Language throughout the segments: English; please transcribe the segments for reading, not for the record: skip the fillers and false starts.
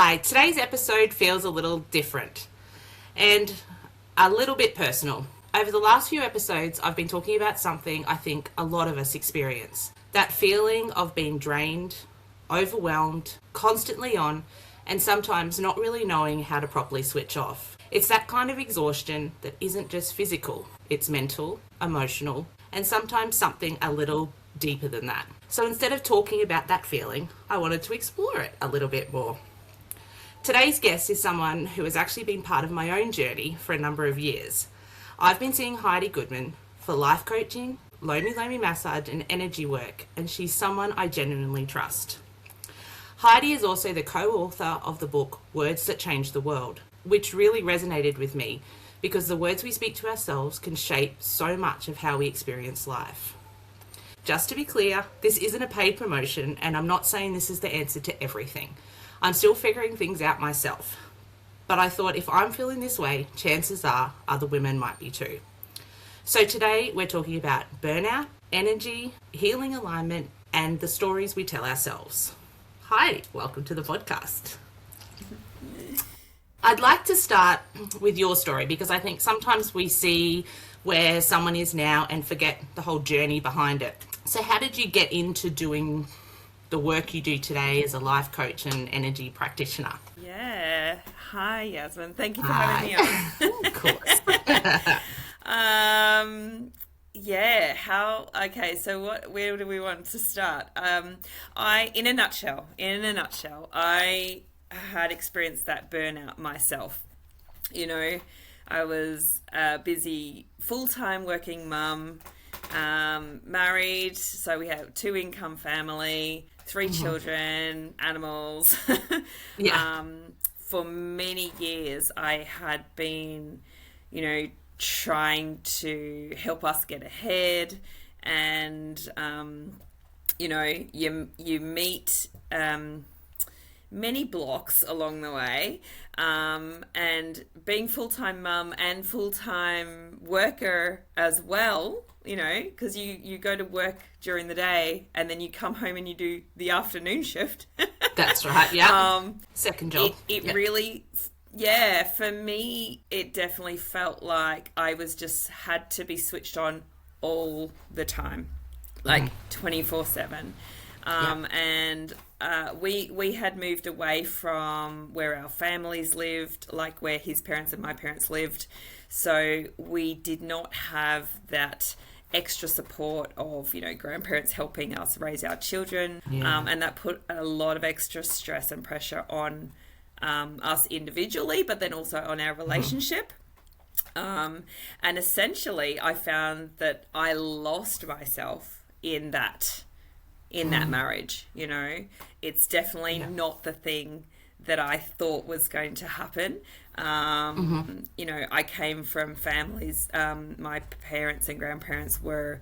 Hi, today's episode feels a little different and a little bit personal. Over the last few episodes, I've been talking about something I think a lot of us experience. That feeling of being drained, overwhelmed, constantly on, and sometimes not really knowing how to properly switch off. It's that kind of exhaustion that isn't just physical, it's mental, emotional, and sometimes something a little deeper than that. So instead of talking about that feeling, I wanted to explore it a little bit more. Today's guest is someone who has actually been part of my own journey for a number of years. I've been seeing Heidi Goodman for life coaching, Lomi Lomi massage and energy work, and she's someone I genuinely trust. Heidi is also the co-author of the book Words That Change the World, which really resonated with me because the words we speak to ourselves can shape so much of how we experience life. Just to be clear, this isn't a paid promotion and I'm not saying this is the answer to everything. I'm still figuring things out myself. But I thought if I'm feeling this way, chances are other women might be too. So today we're talking about burnout, energy, healing alignment, and the stories we tell ourselves. Hi, welcome to the podcast. I'd like to start with your story because I think sometimes we see where someone is now and forget the whole journey behind it. So how did you get into doing the work you do today as a life coach and energy practitioner? Yeah. Hi, Yasmin. Thank you for having me on. Of course. Okay, so where do we want to start? In a nutshell, I had experienced that burnout myself. You know, I was a busy full-time working mum, married, so we have 2-income family, 3 children, animals. Yeah. For many years, I had been, trying to help us get ahead, and you meet many blocks along the way, and being full-time mum and full-time worker as well, because you go to work during the day and then you come home and you do the afternoon shift. That's right, yeah. Second job. It really, for me, it definitely felt like I was just had to be switched on all the time, like 24/7. And we had moved away from where our families lived, like where his parents and my parents lived. So we did not have that extra support of, grandparents helping us raise our children. Yeah. And that put a lot of extra stress and pressure on us individually, but then also on our relationship. And essentially, I found that I lost myself in that marriage. It's definitely not the thing that I thought was going to happen. I came from families, my parents and grandparents were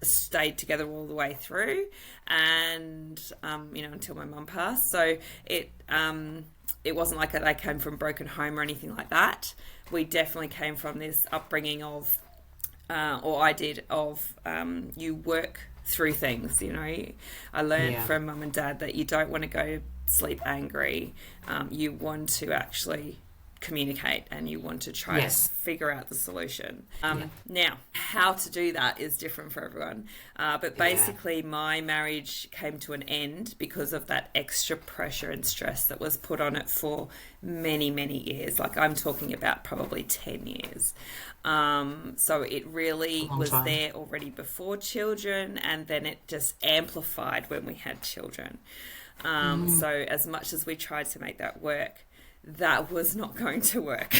stayed together all the way through, and until my mum passed. So it wasn't like I came from a broken home or anything like that. We definitely came from this upbringing of you work through things. I learned from mum and dad that you don't want to go sleep angry. You want to actually communicate and you want to try to figure out the solution. Now, how to do that is different for everyone. But basically, my marriage came to an end because of that extra pressure and stress that was put on it for many, many years. Like I'm talking about probably 10 years. So it really was there already before children, and then it just amplified when we had children. So as much as we tried to make that work, that was not going to work.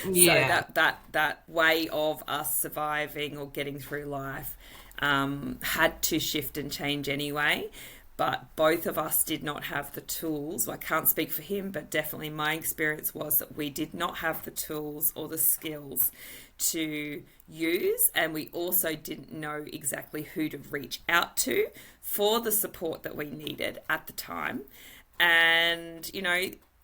So that way of us surviving or getting through life had to shift and change anyway. But both of us did not have the tools. I can't speak for him, but definitely my experience was that we did not have the tools or the skills to use, and we also didn't know exactly who to reach out to for the support that we needed at the time. And,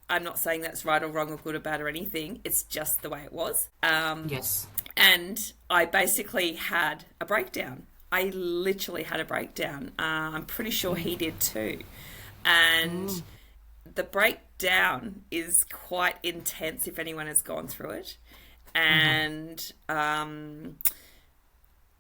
I'm not saying that's right or wrong or good or bad or anything. It's just the way it was. Yes. And I basically had a breakdown. I literally had a breakdown. I'm pretty sure he did too. And the breakdown is quite intense if anyone has gone through it. And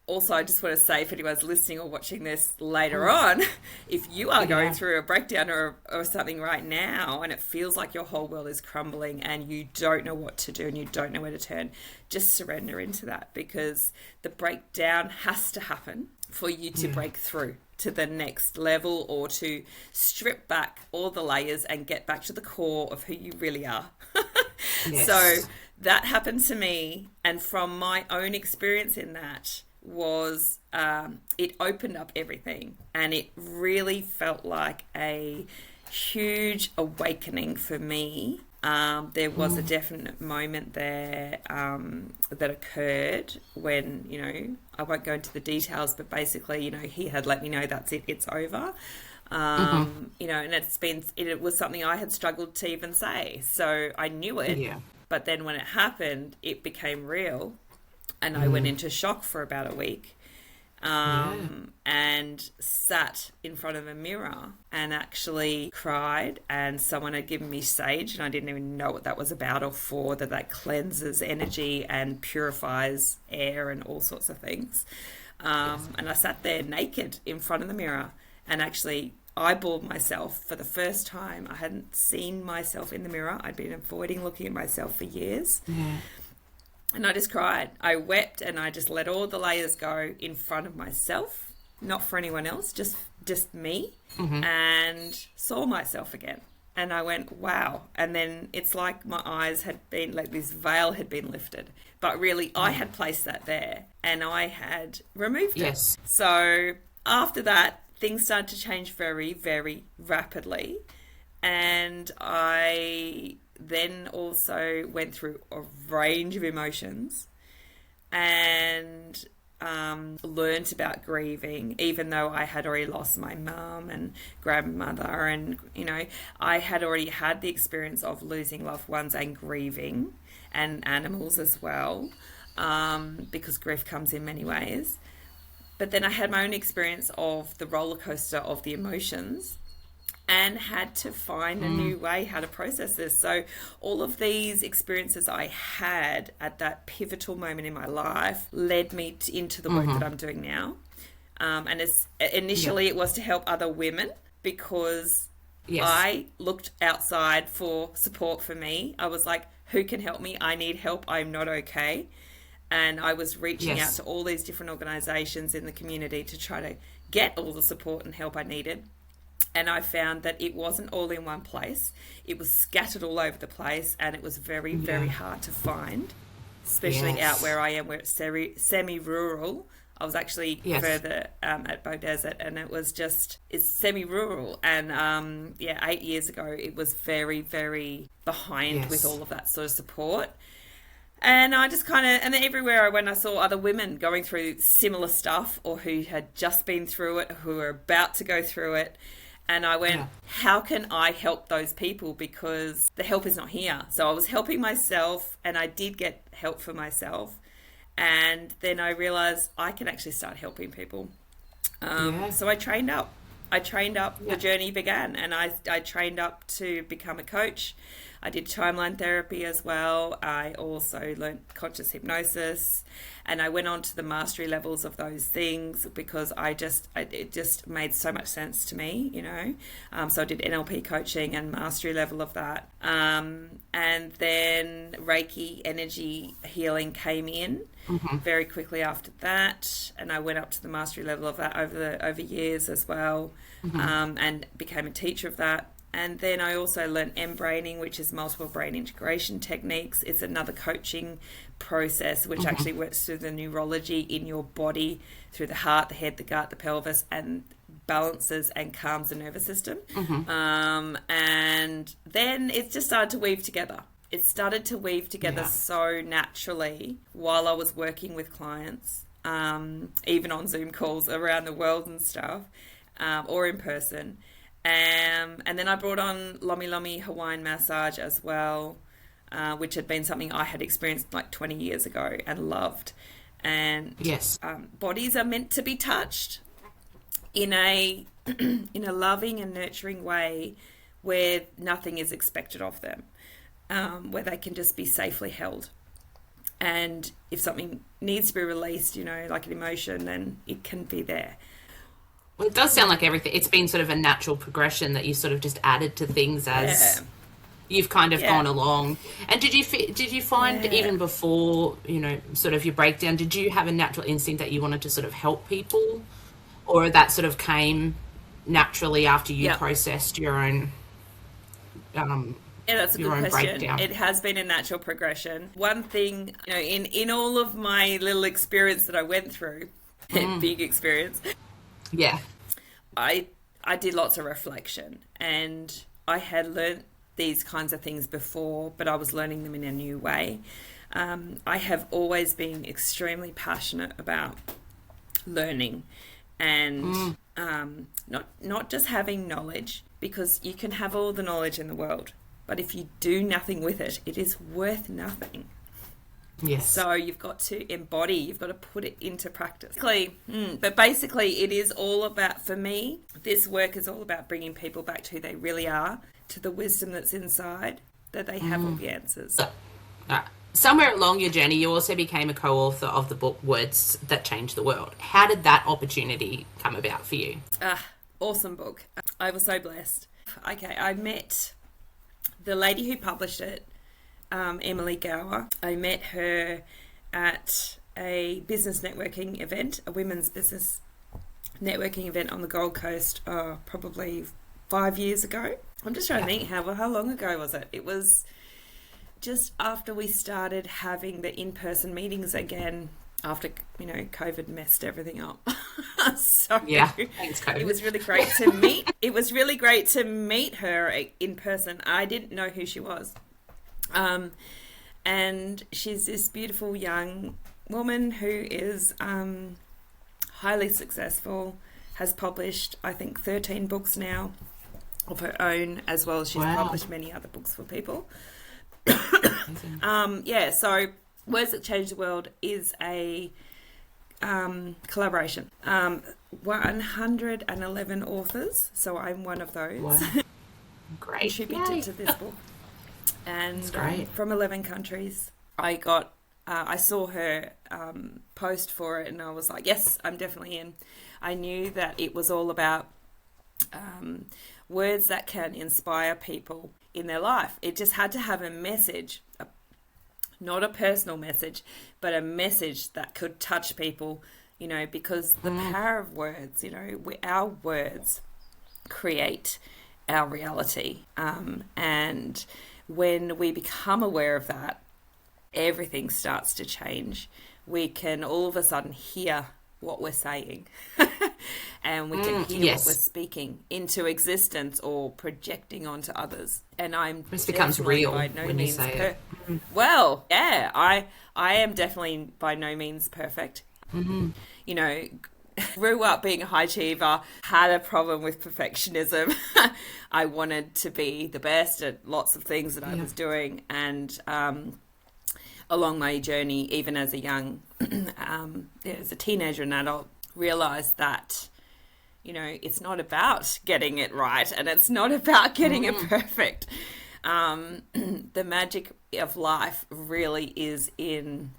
also, I just want to say, if anyone's listening or watching this later on, if you are going through a breakdown or something right now, and it feels like your whole world is crumbling and you don't know what to do and you don't know where to turn, just surrender into that, because the breakdown has to happen for you to break through to the next level, or to strip back all the layers and get back to the core of who you really are. So that happened to me, and from my own experience in that, was it opened up everything, and it really felt like a huge awakening for me. There was a definite moment there that occurred when, you know, I won't go into the details, but basically, you know, he had let me know that's it, it's over. You know, and it was something I had struggled to even say. So I knew it, but then when it happened, it became real. And I went into shock for about a week, and sat in front of a mirror and actually cried. And someone had given me sage, and I didn't even know what that was about or for, that cleanses energy and purifies air and all sorts of things. And I sat there naked in front of the mirror and actually eyeballed myself for the first time. I hadn't seen myself in the mirror. I'd been avoiding looking at myself for years. And I just cried. I wept, and I just let all the layers go in front of myself, not for anyone else, just me, and saw myself again. And I went, wow. And then it's like my eyes had been, like this veil had been lifted. But really, I had placed that there, and I had removed it. So after that, things started to change very, very rapidly. And I then also went through a range of emotions and learnt about grieving, even though I had already lost my mum and grandmother, and, you know, I had already had the experience of losing loved ones and grieving, and animals as well, because grief comes in many ways. But then I had my own experience of the roller coaster of the emotions, and had to find a new way how to process this. So all of these experiences I had at that pivotal moment in my life led me into the work that I'm doing now. And initially it was to help other women, because I looked outside for support for me. I was like, who can help me? I need help. I'm not okay. And I was reaching out to all these different organizations in the community to try to get all the support and help I needed. And I found that it wasn't all in one place. It was scattered all over the place, and it was very, very hard to find, especially out where I am, where it's semi-rural. I was actually further at Beaudesert, and it's semi-rural. And 8 years ago, it was very, very behind with all of that sort of support. And I just and then everywhere I went, I saw other women going through similar stuff, or who had just been through it, who were about to go through it. And I went, how can I help those people? Because the help is not here. So I was helping myself, and I did get help for myself. And then I realized I can actually start helping people. So I trained up. The journey began, and I trained up to become a coach. I did timeline therapy as well. I also learned conscious hypnosis, and I went on to the mastery levels of those things, because it just made so much sense to me, you know. So I did NLP coaching and mastery level of that. And then Reiki energy healing came in very quickly after that, and I went up to the mastery level of that over years as well, and became a teacher of that. And then I also learned M-braining, which is multiple brain integration techniques. It's another coaching process which actually works through the neurology in your body, through the heart, the head, the gut, the pelvis, and balances and calms the nervous system. And then it just started to weave together. It started to weave together so naturally while I was working with clients, even on Zoom calls around the world and stuff, or in person. And then I brought on Lomi Lomi Hawaiian massage as well, which had been something I had experienced like 20 years ago and loved. And bodies are meant to be touched in a in a loving and nurturing way where nothing is expected of them, where they can just be safely held. And if something needs to be released, you know, like an emotion, then it can be there. Well, it does sound like everything. It's been sort of a natural progression that you sort of just added to things as you've kind of gone along. And did you find even before, you know, sort of your breakdown, did you have a natural instinct that you wanted to sort of help people, or that sort of came naturally after you processed your own? Yeah, that's a good question. Breakdown. It has been a natural progression. One thing, you know, in all of my little experience that I went through, big experience, I did lots of reflection, and I had learnt these kinds of things before, but I was learning them in a new way. I have always been extremely passionate about learning and not just having knowledge, because you can have all the knowledge in the world, but if you do nothing with it, it is worth nothing. Yes. So you've got to embody, you've got to put it into practice. But basically it is all about, for me, this work is all about bringing people back to who they really are, to the wisdom that's inside, that they have all the answers. Somewhere along your journey, you also became a co-author of the book Words That Change the World. How did that opportunity come about for you? Awesome book. I was so blessed. Okay, I met the lady who published it, Emily Gower. I met her at a business networking event, a women's business networking event on the Gold Coast, probably 5 years ago. I'm just trying to think, how long ago was it? It was just after we started having the in-person meetings again, after, you know, COVID messed everything up. So thanks, COVID. It was really great to meet. It was really great to meet her in person. I didn't know who she was. And she's this beautiful young woman who is highly successful, has published, I think, 13 books now of her own, as well as she's published many other books for people. So Words That Change the World is a collaboration. 111 authors, so I'm one of those. Wow. Great. Contributed to this book. And from 11 countries. I saw her post for it, and I was like, yes, I'm definitely in. I knew that it was all about words that can inspire people in their life. It just had to have a message, not a personal message, but a message that could touch people, you know, because the power of words, you know, our words create our reality. And when we become aware of that, everything starts to change. We can all of a sudden hear what we're saying and we can hear what we're speaking into existence or projecting onto others. And this becomes real when you say it. Well, yeah, I am definitely by no means perfect. You know, grew up being a high achiever, had a problem with perfectionism. I wanted to be the best at lots of things that I was doing, and along my journey, even as a young, as a teenager and adult, realised that, you know, it's not about getting it right, and it's not about getting it perfect. The magic of life really is in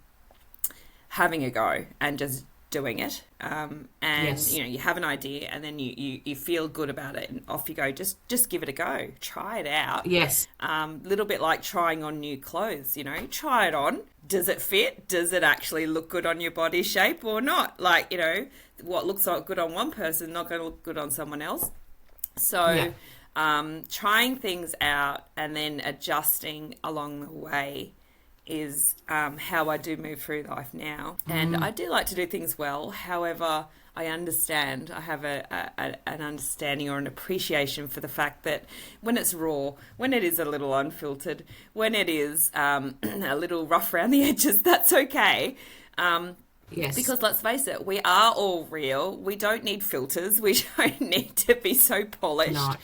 having a go and just doing it. You know, you have an idea and then you feel good about it and off you go. Just give it a go. Try it out. Yes. Little bit like trying on new clothes, you know, try it on. Does it fit? Does it actually look good on your body shape or not? Like, you know, what looks like good on one person not going to look good on someone else. So trying things out and then adjusting along the way is how I do move through life now. And I do like to do things well. However, I understand, I have an understanding or an appreciation for the fact that when it's raw, when it is a little unfiltered, when it is a little rough around the edges, that's okay. Yes. Because let's face it, we are all real. We don't need filters. We don't need to be so polished. No.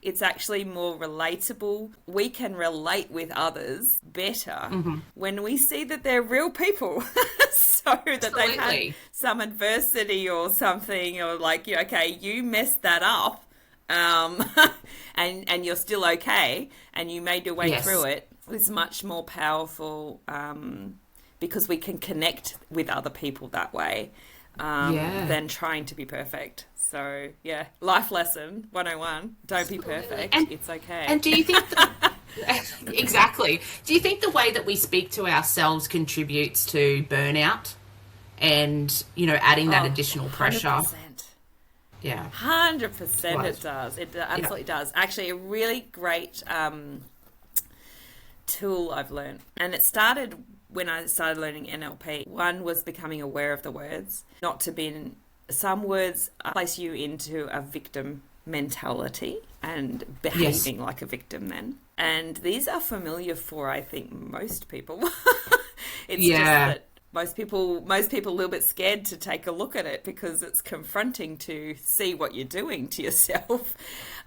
It's actually more relatable. We can relate with others better when we see that they're real people. So that they've had some adversity or something, or like, okay, you messed that up and you're still okay, and you made your way through it, is much more powerful, because we can connect with other people that way, than trying to be perfect. So, yeah, life lesson 101, don't be perfect. It's okay. And do you think... Exactly. Do you think the way that we speak to ourselves contributes to burnout and, adding that additional pressure? 100%. Yeah. 100% Right. It does. It absolutely does. Actually, a really great tool I've learned. And it started when I started learning NLP. One was becoming aware of the words, not to be in... Some words place you into a victim mentality and behaving like a victim then. And these are familiar for, I think, most people. It's just that most people are a little bit scared to take a look at it because it's confronting to see what you're doing to yourself.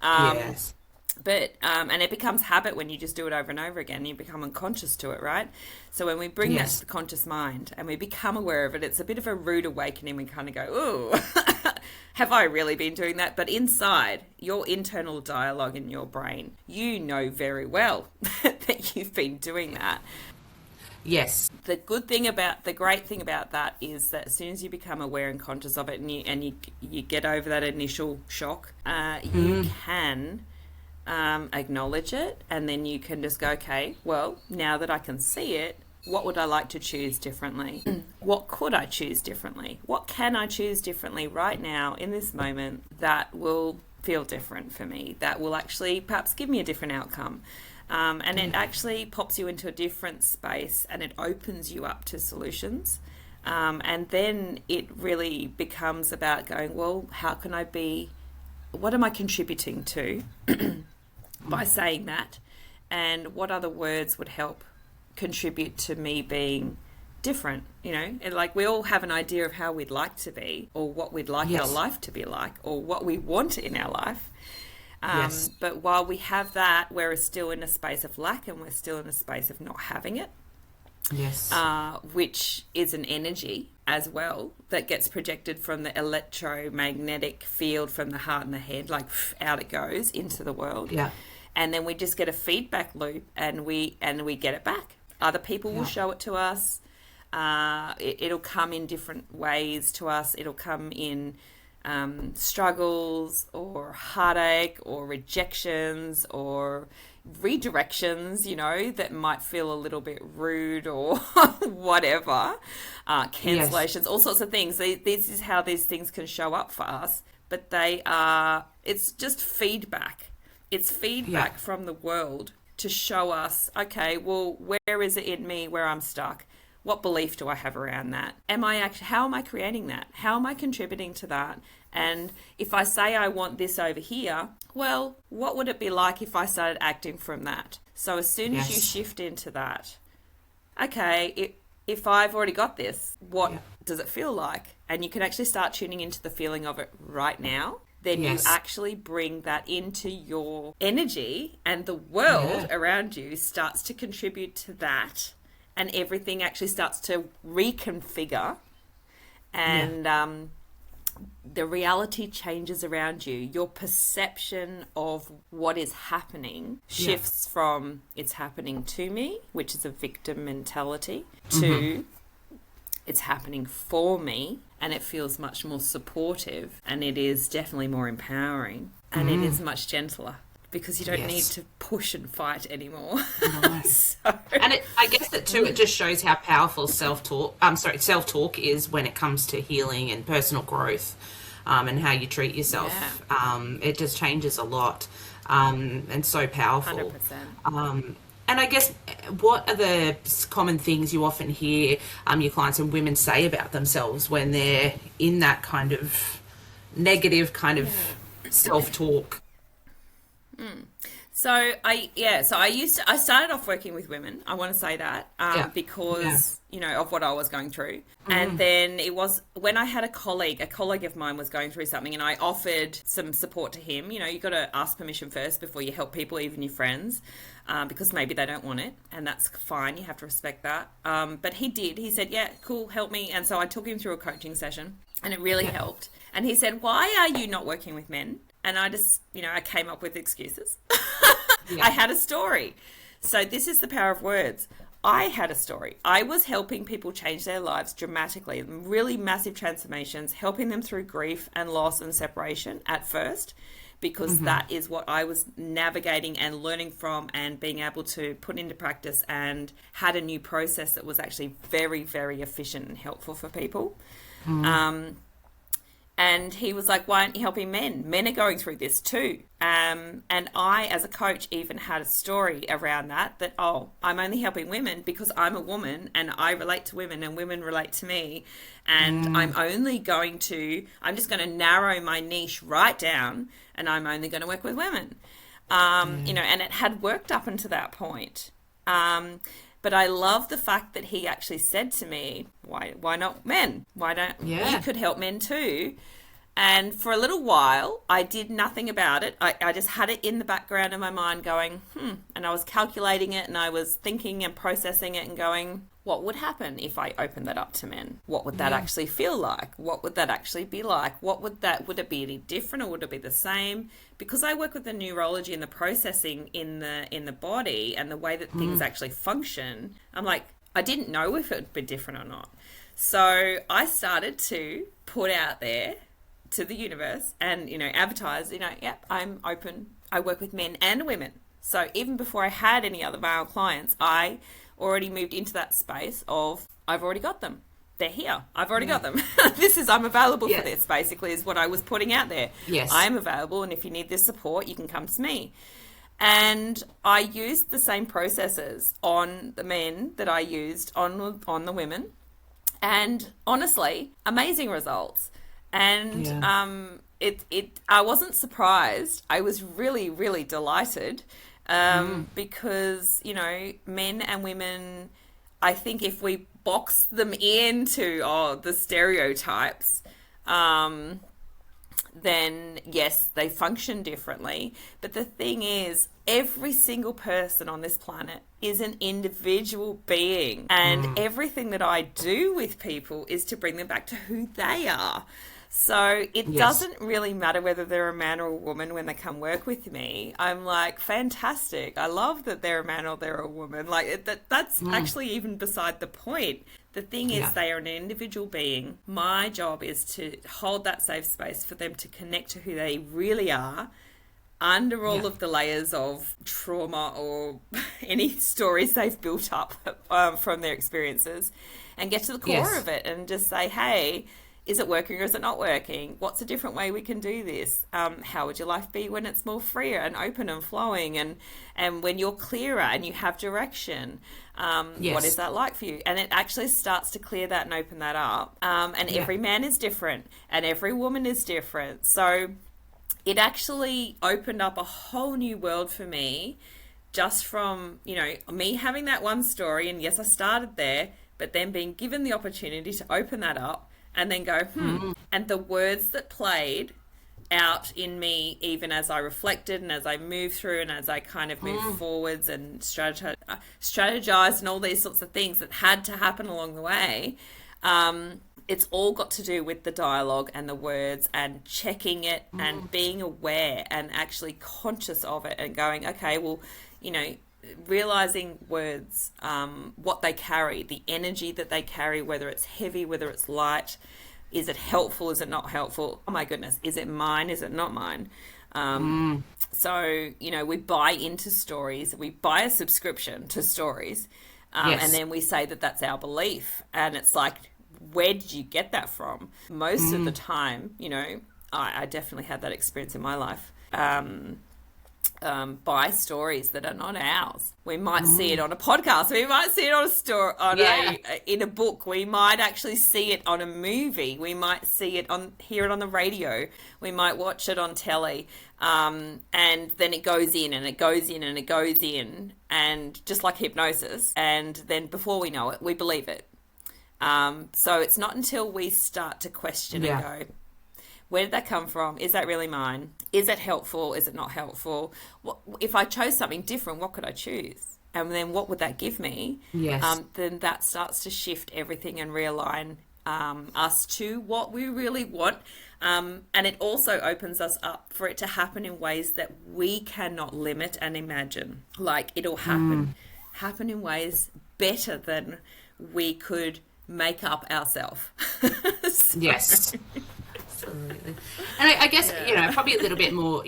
Yes. But and it becomes habit when you just do it over and over again. You become unconscious to it, right? So when we bring that to the conscious mind and we become aware of it, it's a bit of a rude awakening. We kind of go, "Ooh, have I really been doing that?" But inside, your internal dialogue in your brain, you know very well that you've been doing that. Yes. The great thing about that is that as soon as you become aware and conscious of it, and you get over that initial shock, you can acknowledge it, and then you can just go, okay, well, now that I can see it, what would I like to choose differently? What could I choose differently? What can I choose differently right now in this moment that will feel different for me, that will actually perhaps give me a different outcome? And it actually pops you into a different space, and it opens you up to solutions. And then it really becomes about going, well, what am I contributing to by saying that? And what other words would help contribute to me being different? And like, we all have an idea of how we'd like to be, or what we'd like our life to be like, or what we want in our life. But while we have that, we're still in a space of lack, and we're still in a space of not having it. Yes. Which is an energy as well that gets projected from the electromagnetic field from the heart and the head, like out it goes into the world. Yeah. And then we just get a feedback loop, and we get it back. Other people will show it to us. It'll come in different ways to us. It'll come in struggles or heartache or rejections or redirections, that might feel a little bit rude or whatever, cancellations, all sorts of things. This is how these things can show up for us, but it's just feedback. It's feedback from the world to show us, okay, well, where is it in me where I'm stuck? What belief do I have around that? How am I creating that? How am I contributing to that? And if I say I want this over here, well, what would it be like if I started acting from that? So as soon as you shift into that, okay, if I've already got this, what does it feel like? And you can actually start tuning into the feeling of it right now. Then you actually bring that into your energy, and the world around you starts to contribute to that. And everything actually starts to reconfigure, and the reality changes around you. Your perception of what is happening shifts from it's happening to me, which is a victim mentality, to it's happening for me, and it feels much more supportive, and it is definitely more empowering, and it is much gentler. Because you don't need to push and fight anymore. Nice. And I guess that too, it just shows how powerful self-talk is when it comes to healing and personal growth, and how you treat yourself. It just changes a lot, and so powerful. 100%. And I guess, what are the common things you often hear your clients and women say about themselves when they're in that kind of negative kind of self-talk? So I started off working with women. I want to say that because of what I was going through, and then it was when I had a colleague of mine was going through something, and I offered some support to him. You got to ask permission first before you help people, even your friends, because maybe they don't want it, and that's fine. You have to respect that. But he did. He said, "Yeah, cool, help me," and so I took him through a coaching session, and it really helped. And he said, "Why are you not working with men? And I just, I came up with excuses. Yeah. I had a story. So this is the power of words. I had a story. I was helping people change their lives dramatically, really massive transformations, helping them through grief and loss and separation at first, because that is what I was navigating and learning from and being able to put into practice, and had a new process that was actually very, very efficient and helpful for people. And he was like, why aren't you helping men? Men are going through this too. And I, as a coach, even had a story around that, I'm only helping women because I'm a woman and I relate to women and women relate to me. And I'm just going to narrow my niche right down, and I'm only going to work with women. And it had worked up until that point. But I love the fact that he actually said to me, why not men? Why don't you could help men too? And for a little while, I did nothing about it. I just had it in the background of my mind going, and I was calculating it, and I was thinking and processing it and going, what would happen if I opened that up to men? What would that actually feel like? What would that actually be like? would it be any different, or would it be the same? Because I work with the neurology and the processing in the body and the way that things actually function, I'm like, I didn't know if it would be different or not. So I started to put out there to the universe and, advertise, I'm open. I work with men and women. So even before I had any other male clients, I already moved into that space of, I've already got them. They're here. I've already got them. I'm available for this, basically, is what I was putting out there. Yes. I am available, and if you need this support, you can come to me. And I used the same processes on the men that I used on the women. And honestly, amazing results. And I wasn't surprised. I was really, really delighted because, men and women, I think if we box them into the stereotypes, then yes, they function differently. But the thing is, every single person on this planet is an individual being, and everything that I do with people is to bring them back to who they are. So it doesn't really matter whether they're a man or a woman when they come work with me. I'm like, fantastic. I love that they're a man or they're a woman. Like that's actually even beside the point. The thing is, they are an individual being. My job is to hold that safe space for them to connect to who they really are, under all of the layers of trauma or any stories they've built up from their experiences, and get to the core of it and just say, hey, is it working or is it not working? What's a different way we can do this? How would your life be when it's more freer and open and flowing, and when you're clearer and you have direction? What is that like for you? And it actually starts to clear that and open that up. And every man is different and every woman is different. So it actually opened up a whole new world for me, just from, me having that one story. And yes, I started there, but then being given the opportunity to open that up and then go, and the words that played out in me, even as I reflected and as I moved through and as I kind of moved forwards and strategized and all these sorts of things that had to happen along the way, it's all got to do with the dialogue and the words and checking it and being aware and actually conscious of it and going, okay, well, realizing words, what they carry, the energy that they carry, whether it's heavy, whether it's light, is it helpful, is it not helpful? Oh my goodness, is it mine, is it not mine? So, we buy into stories, we buy a subscription to stories, and then we say that that's our belief. And it's like, where did you get that from? Most of the time, I definitely had that experience in my life. By stories that are not ours. We might see it on a podcast. We might see it on a story, in a book. We might actually see it on a movie. We might hear it on the radio. We might watch it on telly. And then it goes in and it goes in and it goes in, and just like hypnosis. And then before we know it, we believe it. So it's not until we start to question and go, where did that come from? Is that really mine? Is it helpful? Is it not helpful? If I chose something different, what could I choose? And then what would that give me? Yes. Then that starts to shift everything and realign us to what we really want. And it also opens us up for it to happen in ways that we cannot limit and imagine. Like, it'll happen in ways better than we could make up ourselves. Yes. Absolutely. And I guess, probably a little bit more,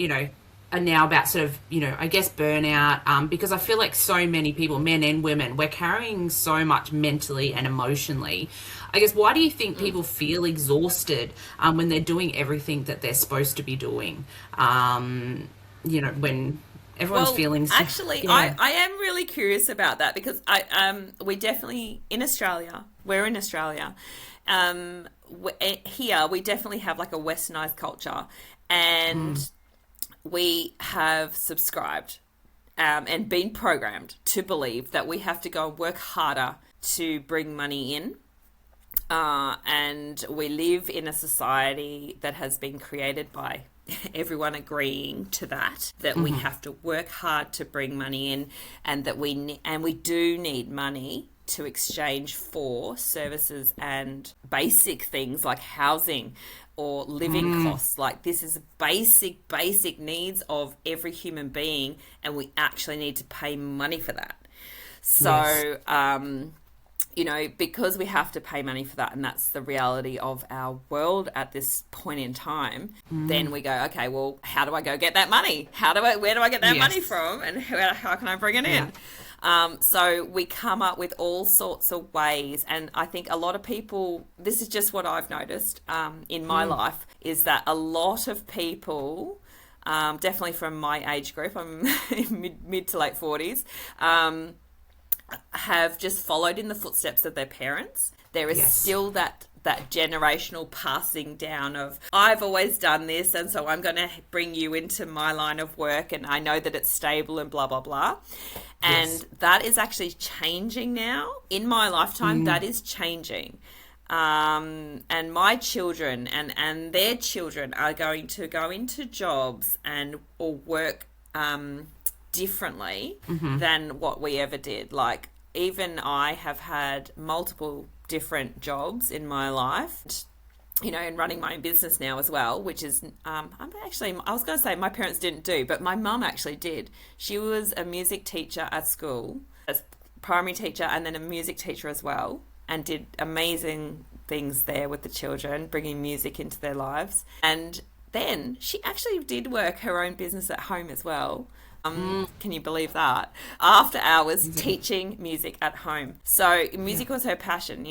are now about sort of, I guess burnout, because I feel like so many people, men and women, we're carrying so much mentally and emotionally. I guess, why do you think people feel exhausted when they're doing everything that they're supposed to be doing? When everyone's feeling... Actually, I am really curious about that, because we definitely, we're in Australia. Here, we definitely have like a westernized culture, and we have subscribed and been programmed to believe that we have to go and work harder to bring money in. And we live in a society that has been created by everyone agreeing to that we have to work hard to bring money in, and that we do need money to exchange for services and basic things like housing or living costs. Like, this is basic needs of every human being, and we actually need to pay money for that. So, because we have to pay money for that, and that's the reality of our world at this point in time, then we go, okay, well, how do I go get that money? Where do I get that money from? And how can I bring it in? So we come up with all sorts of ways. And I think a lot of people, this is just what I've noticed in my life, is that a lot of people, definitely from my age group, I'm mid to late 40s, have just followed in the footsteps of their parents. There is still that generational passing down of, I've always done this, and so I'm going to bring you into my line of work, and I know that it's stable and blah, blah, blah. And that is actually changing now. In my lifetime, that is changing. And my children and their children are going to go into jobs or work differently than what we ever did. Like, even I have had multiple different jobs in my life, and running my own business now as well, which is, I was going to say my parents didn't do, but my mum actually did. She was a music teacher at school, as primary teacher, and then a music teacher as well, and did amazing things there with the children, bringing music into their lives. And then she actually did work her own business at home as well. Can you believe that? After hours, teaching music at home. So music was her passion,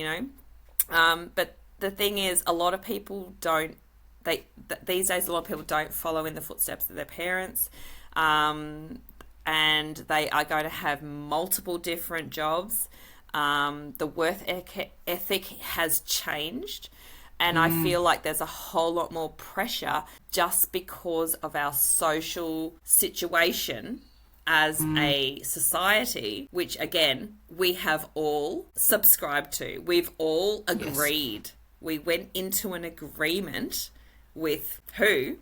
But the thing is, a lot of people these days, a lot of people don't follow in the footsteps of their parents. And they are going to have multiple different jobs. The work ethic has changed. And I feel like there's a whole lot more pressure just because of our social situation as a society, which, again, we have all subscribed to. We've all agreed. We went into an agreement with who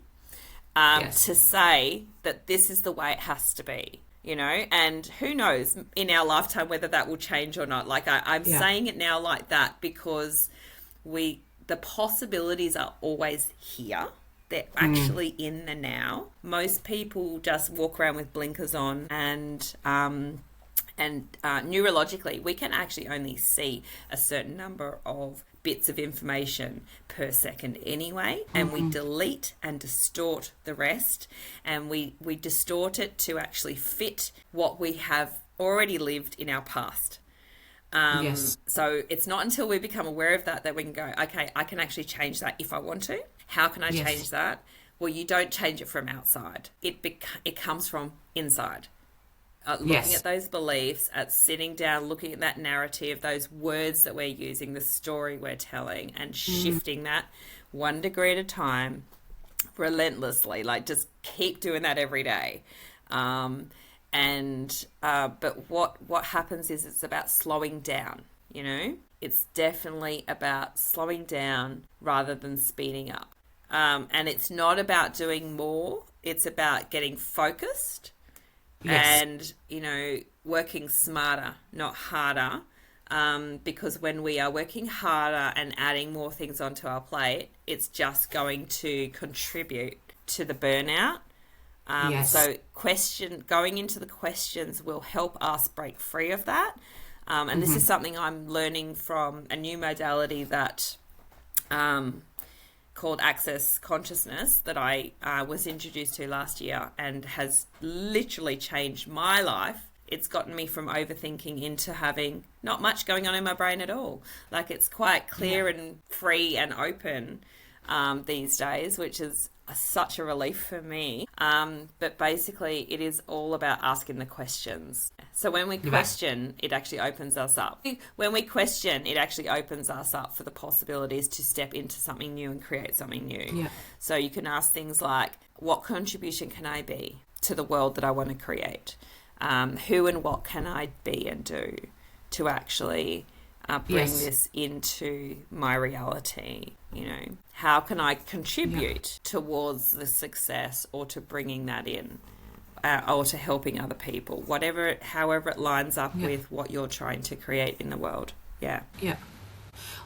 to say that this is the way it has to be. And who knows in our lifetime whether that will change or not. Like, I'm saying it now like that because the possibilities are always here. They're actually in the now. Most people just walk around with blinkers on, and neurologically, we can actually only see a certain number of bits of information per second anyway, and we delete and distort the rest, and we distort it to actually fit what we have already lived in our past. So it's not until we become aware of that we can go, okay, I can actually change that if I want to. How can I change that? Well, you don't change it from outside. It comes from inside. Looking at those beliefs, at sitting down, looking at that narrative, those words that we're using, the story we're telling, and shifting that 1 degree at a time, relentlessly. Like, just keep doing that every day. But what happens is it's about slowing down, It's definitely about slowing down rather than speeding up. And it's not about doing more. It's about getting focused and, working smarter, not harder, because when we are working harder and adding more things onto our plate, it's just going to contribute to the burnout. Yes. So going into the questions will help us break free of that. And this is something I'm learning from a new modality that called Access Consciousness that I was introduced to last year, and has literally changed my life. It's gotten me from overthinking into having not much going on in my brain at all. Like, it's quite clear and free and open these days, which is such a relief for me. But basically, it is all about asking the questions. So when we question, it actually opens us up. When we question, it actually opens us up for the possibilities to step into something new and create something new. Yeah. So you can ask things like, what contribution can I be to the world that I want to create? Who and what can I be and do to actually bring this into my reality? You know, how can I contribute towards the success, or to bringing that in, or to helping other people, however it lines up with what you're trying to create in the world. Yeah.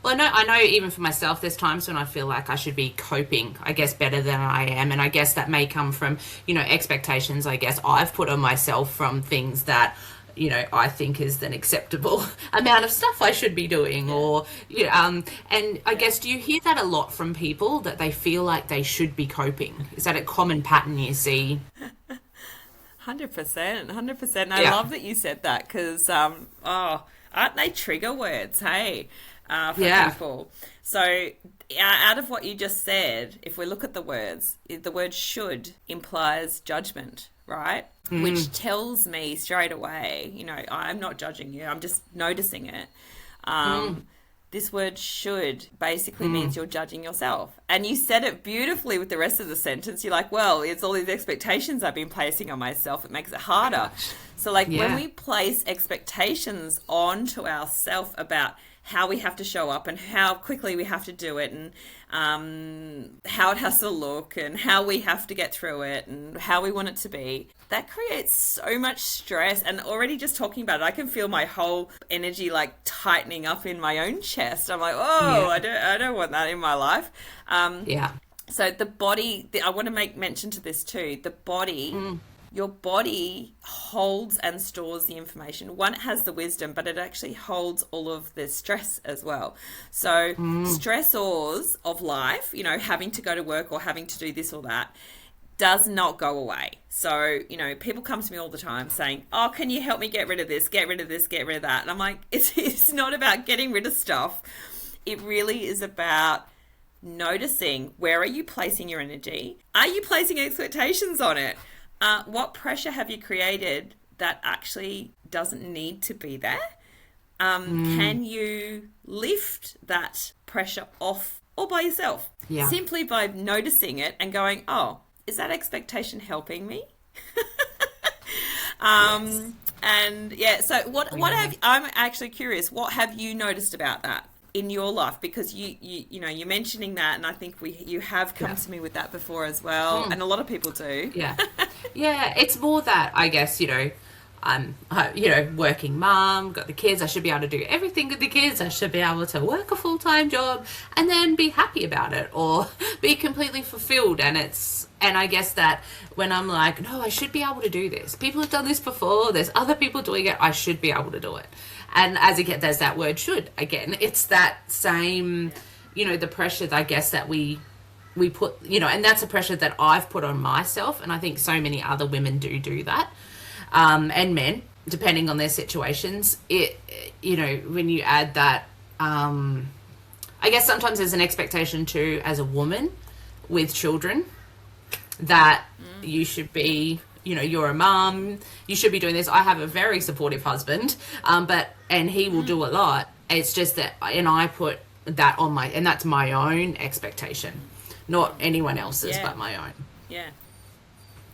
Well, I know even for myself, there's times when I feel like I should be coping, I guess, better than I am. And I guess that may come from, expectations, I guess, I've put on myself from things that, I think is an acceptable amount of stuff I should be doing. Or, and I guess, do you hear that a lot from people, that they feel like they should be coping? Is that a common pattern you see? 100%. I love that you said that, because, aren't they trigger words, hey? For people. So out of what you just said, if we look at the words, the word should implies judgment, right? Which tells me straight away, I'm not judging you, I'm just noticing it. This word should basically means you're judging yourself. And you said it beautifully with the rest of the sentence. You're like, well, it's all these expectations I've been placing on myself. It makes it harder. So when we place expectations onto ourselves about how we have to show up and how quickly we have to do it, and how it has to look, and how we have to get through it, and how we want it to be, that creates so much stress. And already just talking about it, I can feel my whole energy like tightening up in my own chest. I'm like, I don't want that in my life. So the body, I want to make mention to this too. The body, your body holds and stores the information. One, it has the wisdom, but it actually holds all of the stress as well. So stressors of life, having to go to work or having to do this or that, does not go away. So, people come to me all the time saying, oh, can you help me get rid of this, get rid of this, get rid of that? And I'm like, it's not about getting rid of stuff. It really is about noticing, where are you placing your energy? Are you placing expectations on it? What pressure have you created that actually doesn't need to be there? Can you lift that pressure off all by yourself? Simply by noticing it and going, oh, is that expectation helping me? So I'm actually curious, what have you noticed about that in your life? Because you're mentioning that, and I think you have come to me with that before as well, and a lot of people do. It's more that, I guess, I'm working mum, got the kids, I should be able to do everything with the kids, I should be able to work a full-time job and then be happy about it, or be completely fulfilled. And I guess that when I'm like, no, I should be able to do this, people have done this before, there's other people doing it, I should be able to do it. And as again, there's that word should again, it's that same, the pressure, I guess, that we put, and that's a pressure that I've put on myself, and I think so many other women do that, and men, depending on their situations. When you add that, I guess sometimes there's an expectation too, as a woman with children, that you should be, you're a mum, you should be doing this. I have a very supportive husband, and he will do a lot. It's just that, and I put that on and that's my own expectation, not anyone else's, but my own.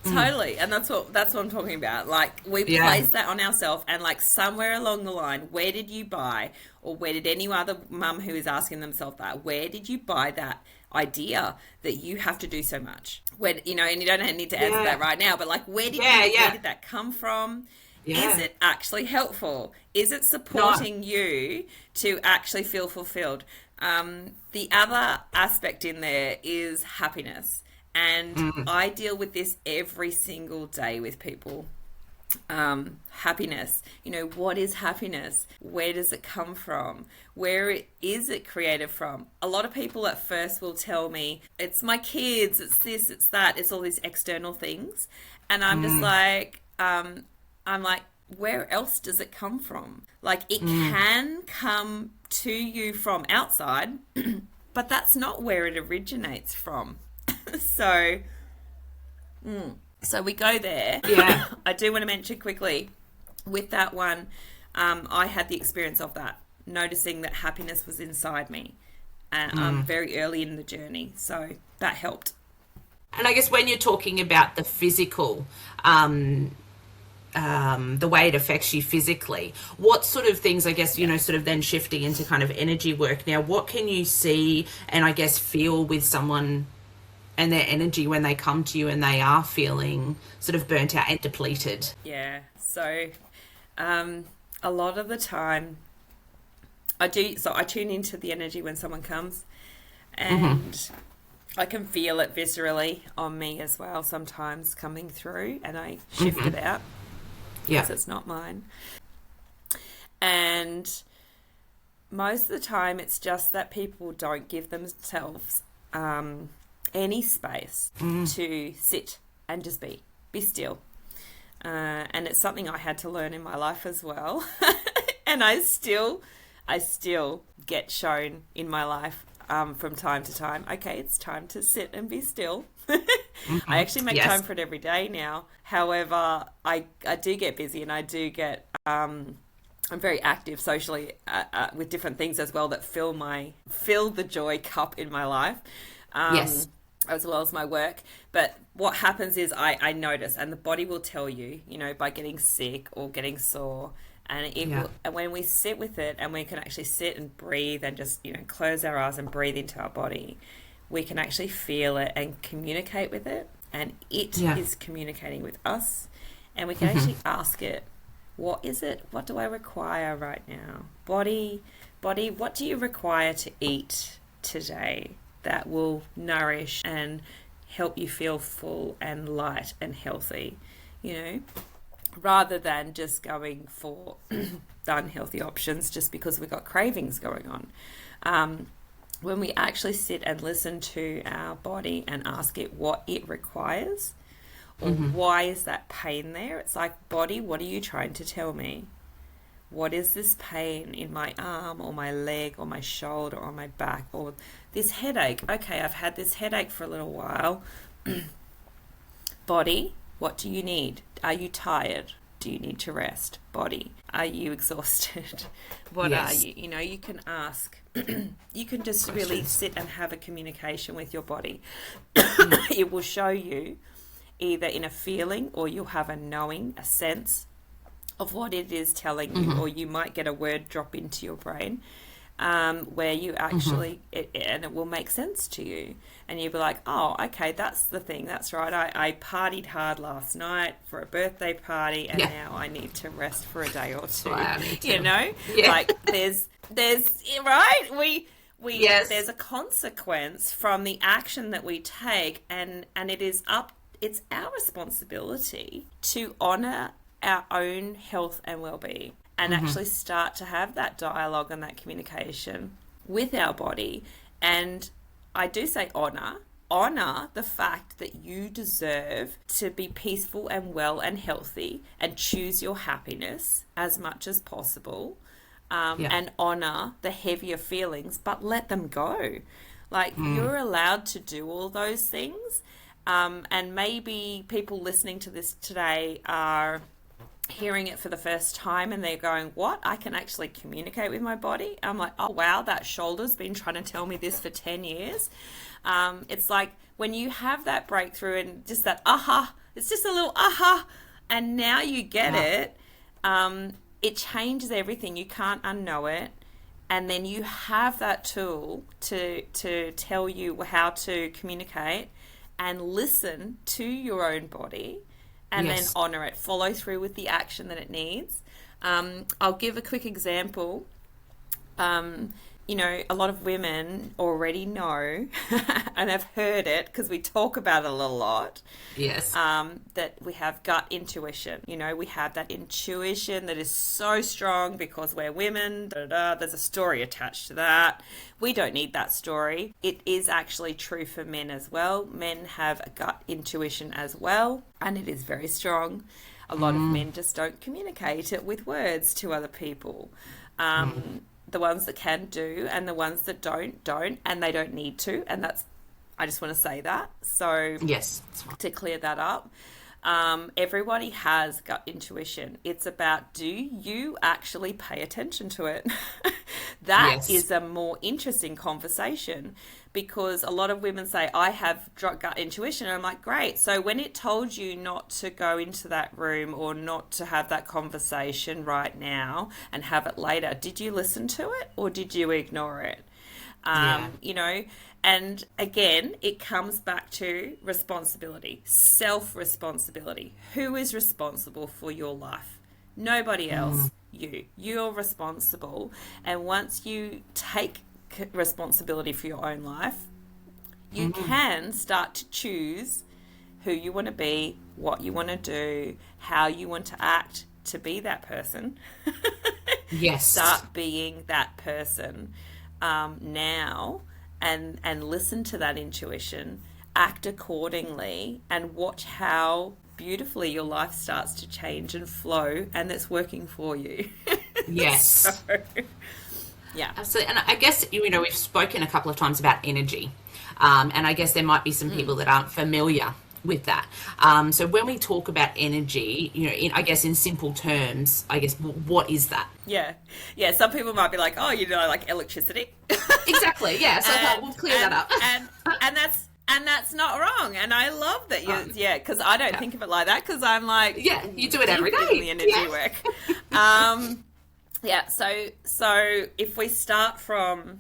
Totally. And that's what I'm talking about. Like, we place that on ourselves, and like somewhere along the line, where did you buy, or where did any other mum who is asking themselves that, where did you buy that idea that you have to do so much? Where, and you don't need to answer that right now, but like, where did that come from? is Yeah. it actually helpful? Is it supporting you to actually feel fulfilled? The other aspect in there is happiness. And I deal with this every single day with people. Happiness, what is happiness? Where does it come from? Is it created from? A lot of people at first will tell me it's my kids, it's this, it's that, it's all these external things, and I'm just like, I'm like, where else does it come from? Like, it can come to you from outside, but that's not where it originates from. So we go there. Yeah. I do want to mention quickly with that one, I had the experience of that, noticing that happiness was inside me very early in the journey. So that helped. And I guess when you're talking about the physical, the way it affects you physically, what sort of things, I guess, sort of then shifting into kind of energy work now, what can you see and I guess feel with someone and their energy when they come to you and they are feeling sort of burnt out and depleted? Yeah. So a lot of the time I tune into the energy when someone comes, and I can feel it viscerally on me as well sometimes coming through, and I shift it out because it's not mine. And most of the time it's just that people don't give themselves any space to sit and just be still. And it's something I had to learn in my life as well. And I still get shown in my life from time to time, okay, it's time to sit and be still. I actually make time for it every day now. However, I do get busy, and I do get I'm very active socially with different things as well that fill the joy cup in my life. As well as my work. But what happens is I notice, and the body will tell you, by getting sick or getting sore, and and when we sit with it, and we can actually sit and breathe and just, close our eyes and breathe into our body, we can actually feel it and communicate with it, and it is communicating with us, and we can actually ask it, what is it? What do I require right now? Body, what do you require to eat today that will nourish and help you feel full and light and healthy, rather than just going for the unhealthy options just because we've got cravings going on. When we actually sit and listen to our body and ask it what it requires, or why is that pain there? It's like, body, what are you trying to tell me? What is this pain in my arm or my leg or my shoulder or my back, or this headache? Okay, I've had this headache for a little while. Body, what do you need? Are you tired? Do you need to rest? Body, are you exhausted? What are you? You can ask. You can just really sit and have a communication with your body. It will show you either in a feeling, or you'll have a knowing, a sense of what it is telling you, or you might get a word drop into your brain where you actually, and it will make sense to you. And you'll be like, oh, okay, that's the thing. That's right. I partied hard last night for a birthday party, and now I need to rest for a day or two. Like there's right? There's a consequence from the action that we take, and it's our responsibility to honor our own health and well-being, and actually start to have that dialogue and that communication with our body. And I do say honor the fact that you deserve to be peaceful and well and healthy, and choose your happiness as much as possible, and honor the heavier feelings, but let them go. Like, you're allowed to do all those things. And maybe people listening to this today are hearing it for the first time, and they're going, what? I can actually communicate with my body? I'm like, oh wow, that shoulder's been trying to tell me this for 10 years. It's like when you have that breakthrough and just that aha, it's just a little aha, and now you get it. It changes everything. You can't unknow it. And then you have that tool to tell you how to communicate and listen to your own body, and then honor it, follow through with the action that it needs. I'll give a quick example. You know, a lot of women already know and have heard it because we talk about it a lot. Yes. That we have gut intuition. You know, we have that intuition that is so strong because we're women. There's a story attached to that. We don't need that story. It is actually true for men as well. Men have a gut intuition as well, and it is very strong. A lot of men just don't communicate it with words to other people. The ones that can do, and the ones that don't, and they don't need to. And that's, I just want to say that. So yes, to clear that up, everybody has gut intuition. It's about, do you actually pay attention to it? That is a more interesting conversation, because a lot of women say, I have gut intuition. And I'm like, great. So when it told you not to go into that room or not to have that conversation right now and have it later, did you listen to it or did you ignore it? You know, and again, it comes back to responsibility, self-responsibility. Who is responsible for your life? Nobody else. You're responsible. And once you take responsibility for your own life, you can start to choose who you want to be, what you want to do, how you want to act to be that person. Yes. Start being that person now, and listen to that intuition, act accordingly, and watch how beautifully your life starts to change and flow, and it's working for you. Yes. So, yeah. Absolutely. And I guess, you know, we've spoken a couple of times about energy. And I guess there might be some people that aren't familiar with that. So when we talk about energy, you know, I guess in simple terms, I guess, what is that? Yeah. Yeah. Some people might be like, oh, you know, like electricity. Exactly. Yeah. So I thought we'll clear that up. And that's not wrong. And I love that you, because I don't think of it like that, because I'm like, you do it every day. The energy work. So if we start from,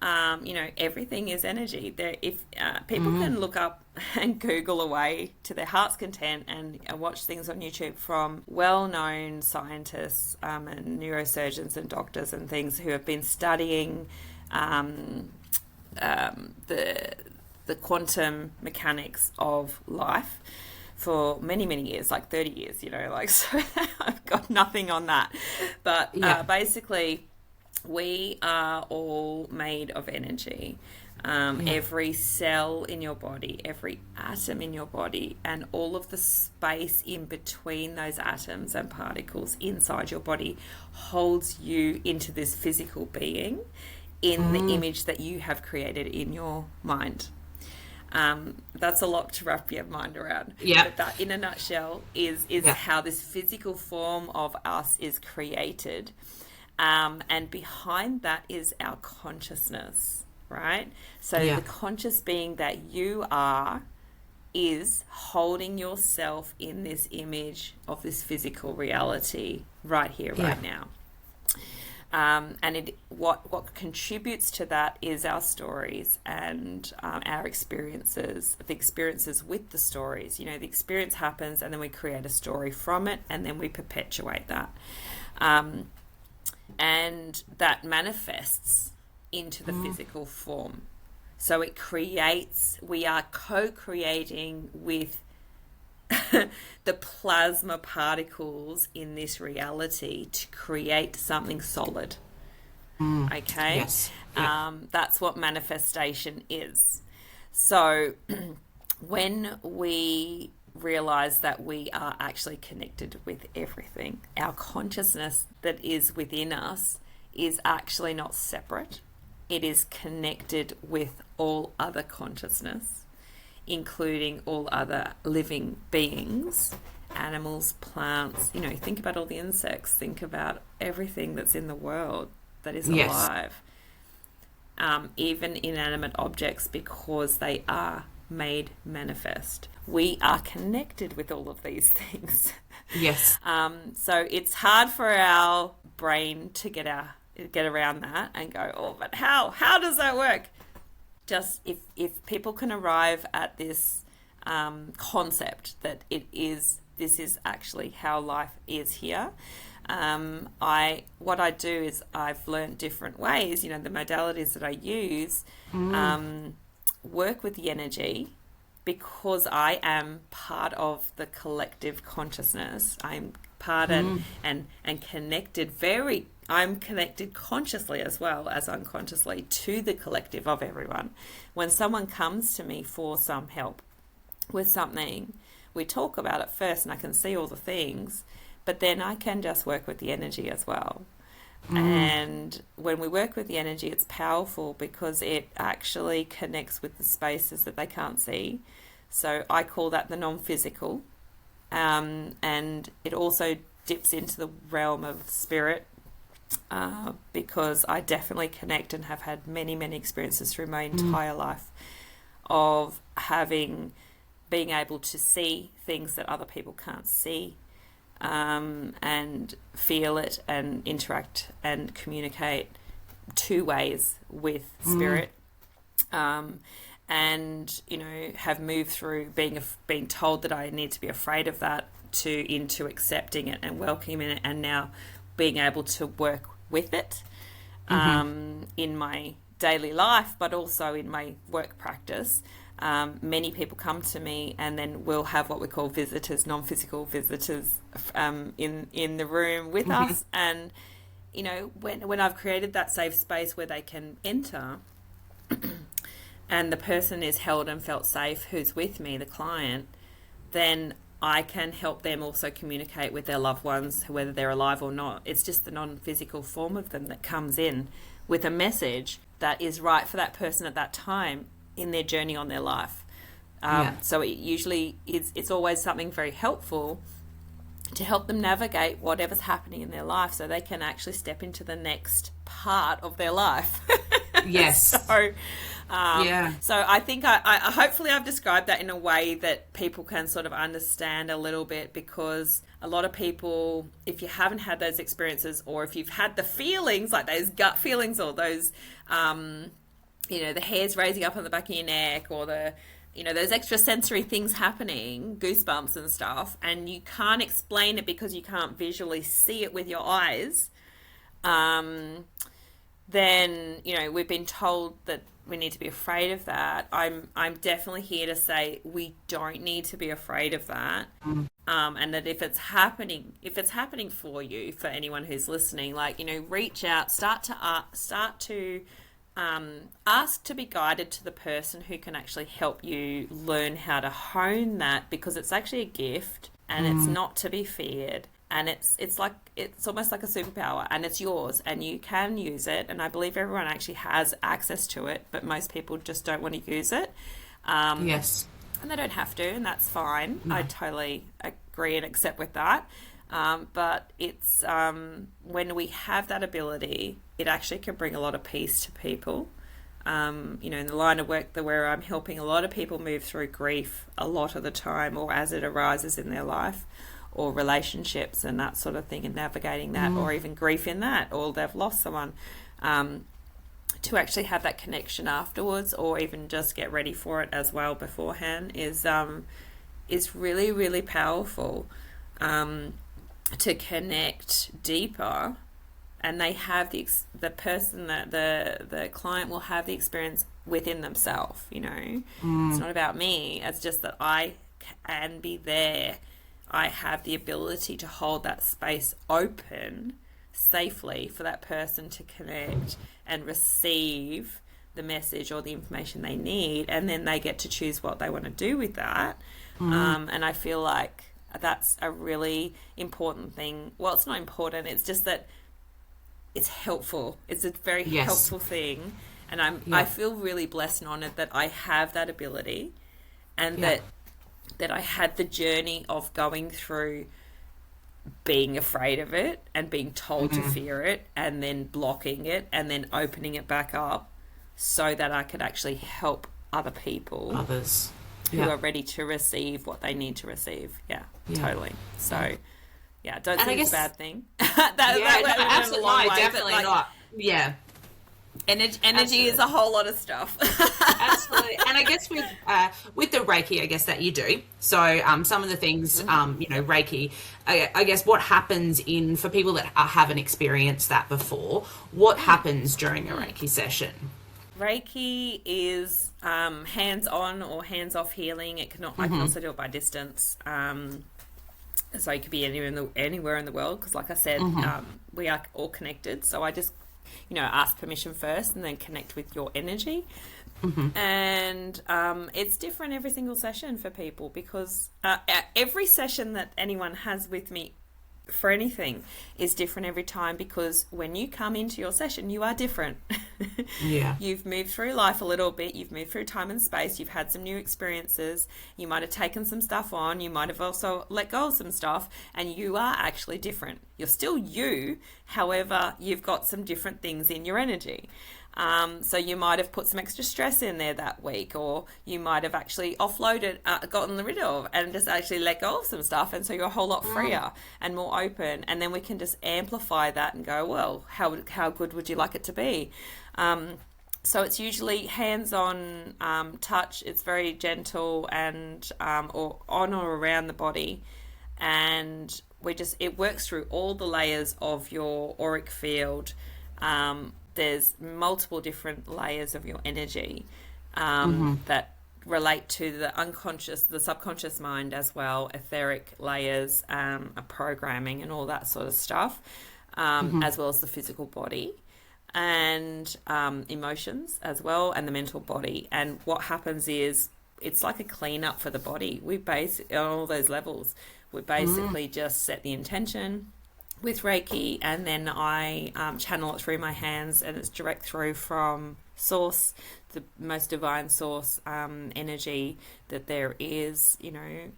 you know, everything is energy. There, if people can look up and Google away to their heart's content and watch things on YouTube from well-known scientists and neurosurgeons and doctors and things who have been studying the quantum mechanics of life for many, many years, like 30 years, you know, like, so I've got nothing on that. But basically, we are all made of energy. Every cell in your body, every atom in your body, and all of the space in between those atoms and particles inside your body holds you into this physical being in the image that you have created in your mind. That's a lot to wrap your mind around. Yeah. But that, in a nutshell, is how this physical form of us is created. And behind that is our consciousness, right? So the conscious being that you are is holding yourself in this image of this physical reality right here, right now. And what contributes to that is our stories and our experiences, the experiences with the stories. You know, the experience happens and then we create a story from it and then we perpetuate that. And that manifests into the physical form. So it creates, we are co-creating with the plasma particles in this reality to create something solid. Okay? Yes. That's what manifestation is. So when we realize that we are actually connected with everything, our consciousness that is within us is actually not separate. It is connected with all other consciousness, including all other living beings, animals, plants. You know, think about all the insects. Think about everything that's in the world that is alive. Even inanimate objects, because they are made manifest. We are connected with all of these things. Yes. So it's hard for our brain to get around that and go, oh, but how does that work? Just if people can arrive at this concept that this is actually how life is here. What I do is I've learned different ways, the modalities that I use work with the energy, because I am part of the collective consciousness. I'm part and connected I'm connected consciously as well as unconsciously to the collective of everyone. When someone comes to me for some help with something, we talk about it first and I can see all the things, but then I can just work with the energy as well. And when we work with the energy, it's powerful because it actually connects with the spaces that they can't see. So I call that the non-physical. And it also dips into the realm of spirit, because I definitely connect and have had many, many experiences through my entire life of being able to see things that other people can't see, and feel it and interact and communicate two ways with spirit, and have moved through being told that I need to be afraid of that into accepting it and welcoming it, and now being able to work with it in my daily life, but also in my work practice. Many people come to me and then we'll have what we call visitors, non-physical visitors, in the room with us. And, when I've created that safe space where they can enter and the person is held and felt safe who's with me, the client, then I can help them also communicate with their loved ones, whether they're alive or not. It's just the non-physical form of them that comes in with a message that is right for that person at that time in their journey on their life. So it usually it's always something very helpful to help them navigate whatever's happening in their life so they can actually step into the next part of their life. Yes. So I think I hopefully I've described that in a way that people can sort of understand a little bit, because a lot of people, if you haven't had those experiences, or if you've had the feelings, like those gut feelings, or those the hairs raising up on the back of your neck, or those extra sensory things happening, goosebumps and stuff, and you can't explain it because you can't visually see it with your eyes, then, we've been told that we need to be afraid of that. I'm definitely here to say we don't need to be afraid of that. And that if it's happening for you, for anyone who's listening, reach out, start to ask to be guided to the person who can actually help you learn how to hone that, because it's actually a gift and it's not to be feared, and it's almost like a superpower, and it's yours and you can use it, and I believe everyone actually has access to it, but most people just don't want to use it. Yes. And they don't have to, and that's fine. No. I totally agree and accept with that. But it's when we have that ability, it actually can bring a lot of peace to people. In the line of work where I'm helping a lot of people move through grief a lot of the time, or as it arises in their life, or relationships and that sort of thing, and navigating that, or even grief in that, or they've lost someone, to actually have that connection afterwards, or even just get ready for it as well beforehand, is really, really powerful. To connect deeper, and they have the person that the client will have the experience within themselves. It's not about me. It's just that I can be there. I have the ability to hold that space open safely for that person to connect and receive the message or the information they need, and then they get to choose what they want to do with that. And I feel like that's a really important thing. Well, it's not important, it's just that it's helpful. It's a very helpful thing, and I feel really blessed and honored that I have that ability, and that I had the journey of going through being afraid of it and being told to fear it, and then blocking it, and then opening it back up so that I could actually help others who are ready to receive what they need to receive. Totally. So don't think it's a bad thing. Absolutely, no, definitely not. Energy is a whole lot of stuff. Absolutely. And I guess with the Reiki, I guess that you do. So some of the things, Reiki, I guess what happens for people that haven't experienced that before, what happens during a Reiki session? Reiki is hands-on or hands-off healing. I can also do it by distance. So it could be anywhere in the world, because like I said, we are all connected. So I just, ask permission first and then connect with your energy. And it's different every single session for people, because every session that anyone has with me for anything is different every time, because when you come into your session, you are different. Yeah. You've moved through life a little bit, you've moved through time and space, you've had some new experiences, you might have taken some stuff on, you might have also let go of some stuff, and you are actually different. You're still you, however, you've got some different things in your energy. So you might have put some extra stress in there that week, or you might have actually offloaded, gotten rid of, and just actually let go of some stuff. And so you're a whole lot freer and more open. And then we can just amplify that and go, well, how good would you like it to be? So it's usually hands-on touch. It's very gentle and or on or around the body. And it works through all the layers of your auric field. There's multiple different layers of your energy that relate to the unconscious, the subconscious mind as well, etheric layers, programming and all that sort of stuff, as well as the physical body and emotions as well, and the mental body. And what happens is it's like a cleanup for the body. On all those levels, we basically just set the intention with Reiki, and then I channel it through my hands, and it's direct through from source, the most divine source energy that there is,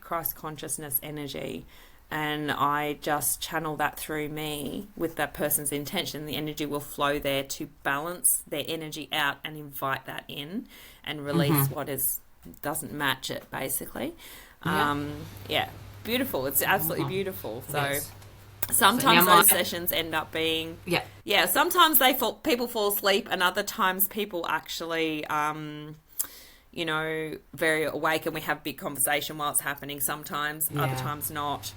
Christ consciousness energy, and I just channel that through me with that person's intention. The energy will flow there to balance their energy out and invite that in and release what doesn't match it, basically. Beautiful. It's absolutely beautiful. So yes. Sometimes those sessions end up being sometimes people fall asleep, and other times people actually very awake, and we have a big conversation while it's happening. Sometimes other times not.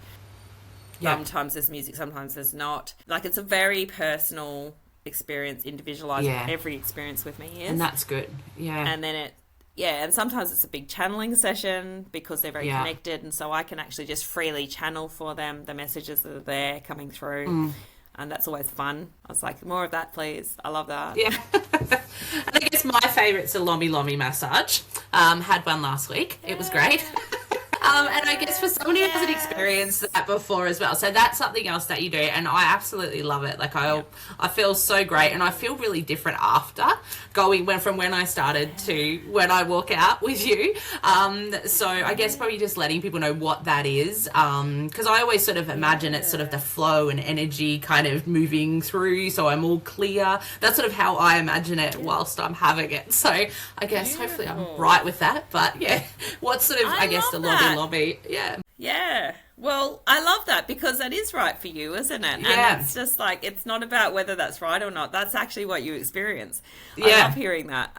Sometimes there's music, sometimes there's not. Like, it's a very personal experience, individualized. Every experience with me is, and that's good. And then and sometimes it's a big channeling session because they're very connected, and so I can actually just freely channel for them the messages that are there coming through, and that's always fun. I was like, more of that, please. I love that. Yeah. And I guess my favourite's a Lomi Lomi massage. Had one last week. It was great. And I guess for someone who hasn't experienced that before as well, so that's something else that you do, and I absolutely love it. Like, I feel so great, and I feel really different after from when I started to when I walk out with you. So I guess probably just letting people know what that is, because I always sort of imagine it's sort of the flow and energy kind of moving through, so I'm all clear. That's sort of how I imagine it whilst I'm having it. So I guess hopefully I'm right with that. But what's sort of I guess the lobby. Yeah. Well, I love that, because that is right for you, isn't it? And it's just like, it's not about whether that's right or not. That's actually what you experience. I love hearing that.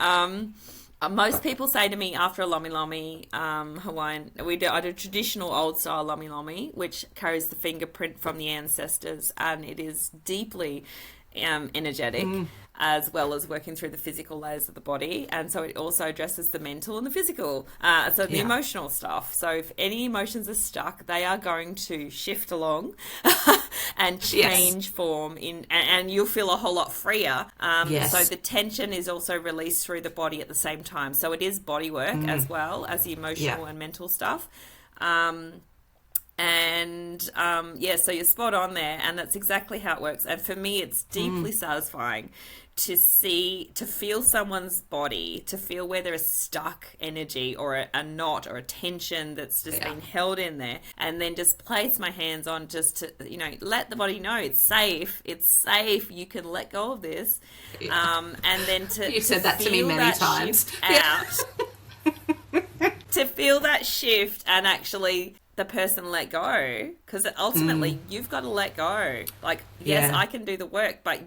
Most people say to me after a Lomi Lomi Hawaiian, I do traditional old style Lomi Lomi, which carries the fingerprint from the ancestors, and it is deeply energetic, as well as working through the physical layers of the body. And so it also addresses the mental and the physical, so the emotional stuff. So if any emotions are stuck, they are going to shift along and change form and you'll feel a whole lot freer. So the tension is also released through the body at the same time. So it is body work as well as the emotional and mental stuff. So you're spot on there, and that's exactly how it works. And for me, it's deeply satisfying to feel someone's body, to feel where there is stuck energy or a knot or a tension that's just been held in there, and then just place my hands on, just to let the body know it's safe, you can let go of this, and then you've said that to me many times. To feel that shift and actually the person let go, because ultimately you've got to let go. Like, yes, I can do the work, but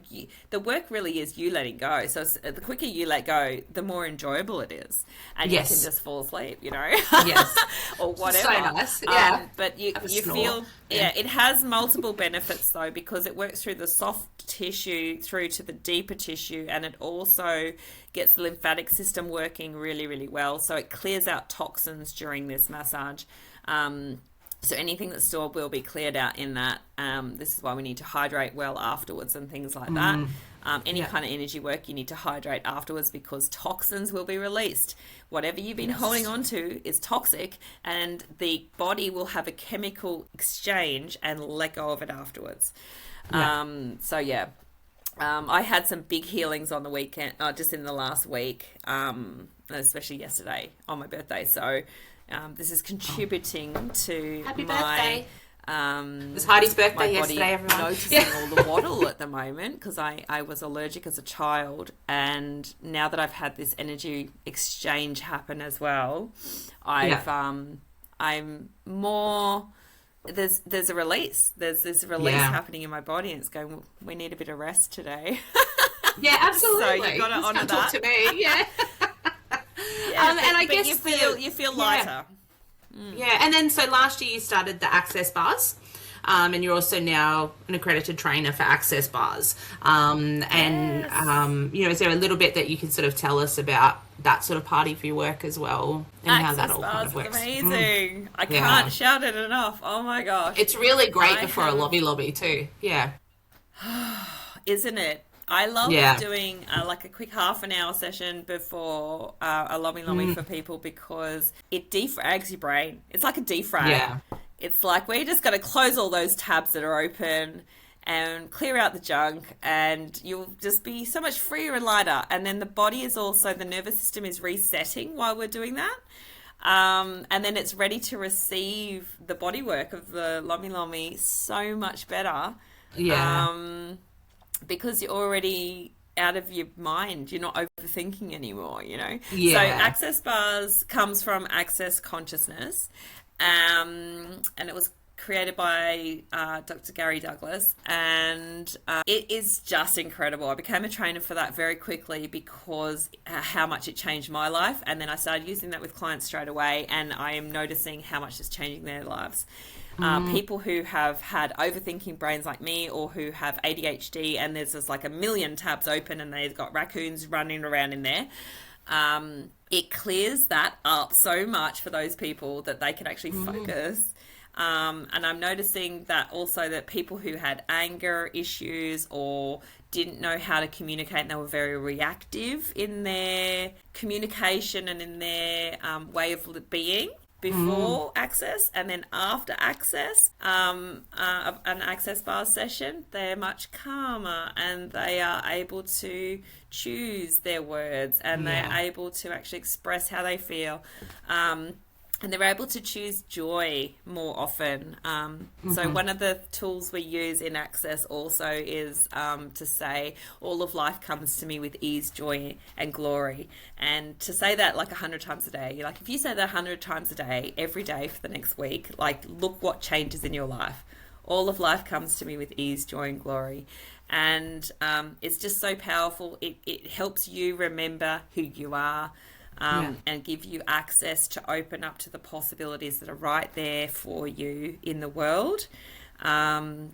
the work really is you letting go. So the quicker you let go, the more enjoyable it is, and you can just fall asleep, you know. Yes. Or whatever. So nice. Yeah. But you feel, it has multiple benefits though, because it works through the soft tissue through to the deeper tissue, and it also gets the lymphatic system working really, really well. So it clears out toxins during this massage. So anything that's stored will be cleared out in that. This is why we need to hydrate well afterwards and things like that. Any kind of energy work, you need to hydrate afterwards, because toxins will be released. Whatever you've been holding on to is toxic, and the body will have a chemical exchange and let go of it afterwards. I had some big healings on the weekend, just in the last week, especially yesterday on my birthday. So this is contributing to Happy my... birthday. It was Heidi's birthday yesterday, everyone. Noticing all the waddle at the moment, because I was allergic as a child, and now that I've had this energy exchange happen as well, I'm more... There's a release. There's this release happening in my body, and it's going, well, we need a bit of rest today. Yeah, absolutely. So you've got to honour that. Talk to me, yeah. And I guess you feel lighter. Yeah, and then so last year you started the Access Bars, and you're also now an accredited trainer for Access Bars. Is there a little bit that you can sort of tell us about that sort of party for your work as well, and Access how that all Bars kind of works? Amazing. I can't shout it enough. Oh my gosh. It's really great before a Lomi Lomi too. Yeah. Isn't it? I love doing like a quick half an hour session before a Lomi Lomi for people, because it defrags your brain. It's like a defrag. Yeah. It's like we're just going to close all those tabs that are open and clear out the junk, and you'll just be so much freer and lighter. And then the body is also, the nervous system is resetting while we're doing that. And then it's ready to receive the body work of the Lomi Lomi so much better. Yeah. Because you're already out of your mind. You're not overthinking anymore, you know? Yeah. So Access Bars comes from Access Consciousness. And it was created by Dr. Gary Douglas, and it is just incredible. I became a trainer for that very quickly because how much it changed my life, and then I started using that with clients straight away, and I am noticing how much it's changing their lives. People who have had overthinking brains like me, or who have ADHD, and there's just like a million tabs open and they've got raccoons running around in there. It clears that up so much for those people that they can actually focus. And I'm noticing that also that people who had anger issues or didn't know how to communicate, and they were very reactive in their communication and in their way of being before Access, and then after Access, an Access Bar session, they're much calmer, and they are able to choose their words, and they're able to actually express how they feel. And they're able to choose joy more often. So one of the tools we use in Access also is to say, all of life comes to me with ease, joy, and glory. And to say that like 100 times a day, like if you say that 100 times a day, every day for the next week, like look what changes in your life. All of life comes to me with ease, joy, and glory. And it's just so powerful. It helps you remember who you are. And give you access to open up to the possibilities that are right there for you in the world, and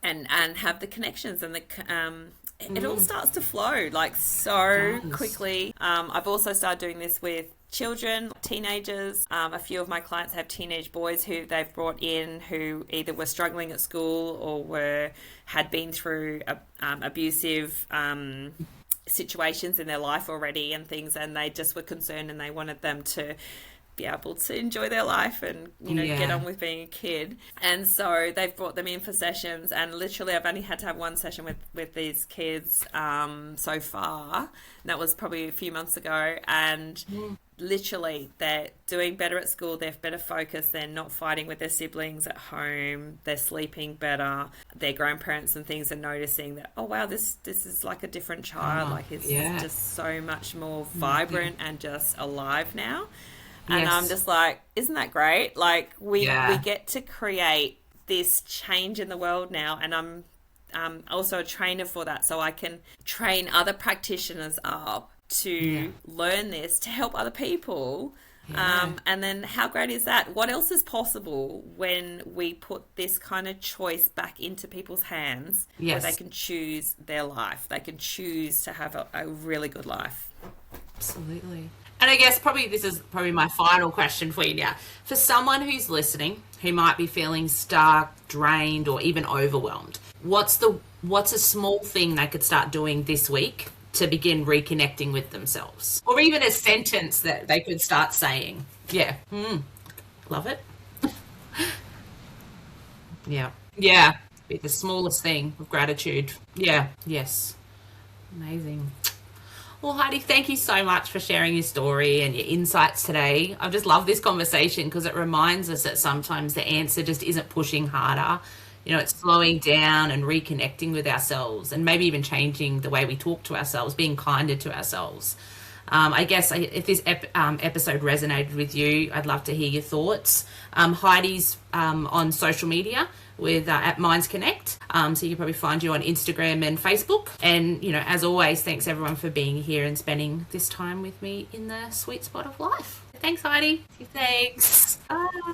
have the connections, and it all starts to flow like so quickly. I've also started doing this with children, teenagers. A few of my clients have teenage boys who they've brought in who either were struggling at school or had been through abusive situations in their life already and things, and they just were concerned, and they wanted them to be able to enjoy their life and get on with being a kid. And so they've brought them in for sessions, and literally I've only had to have one session with these kids so far, and that was probably a few months ago, and literally they're doing better at school, they have better focus, they're not fighting with their siblings at home, they're sleeping better, their grandparents and things are noticing that, oh wow, this is like a different child, like it's just so much more vibrant and just alive now. And Yes. I'm just like, isn't that great? Like we get to create this change in the world now, and I'm also a trainer for that, so I can train other practitioners up to learn this to help other people. And then how great is that? What else is possible when we put this kind of choice back into people's hands, where they can choose their life, they can choose to have a really good life? Absolutely. And I guess this is probably my final question for you now. For someone who's listening, who might be feeling stuck, drained, or even overwhelmed, what's a small thing they could start doing this week to begin reconnecting with themselves? Or even a sentence that they could start saying. Yeah. Love it. Yeah. Yeah. Be the smallest thing of gratitude. Yeah. Yes. Amazing. Well, Heidi, thank you so much for sharing your story and your insights today. I just love this conversation because it reminds us that sometimes the answer just isn't pushing harder. It's slowing down and reconnecting with ourselves, and maybe even changing the way we talk to ourselves, being kinder to ourselves. I guess if this episode resonated with you, I'd love to hear your thoughts. Heidi's on social media with at Minds Connect, so you can probably find you on Instagram and Facebook. And as always, thanks everyone for being here and spending this time with me in the sweet spot of life. Thanks, Heidi. Thanks. Bye.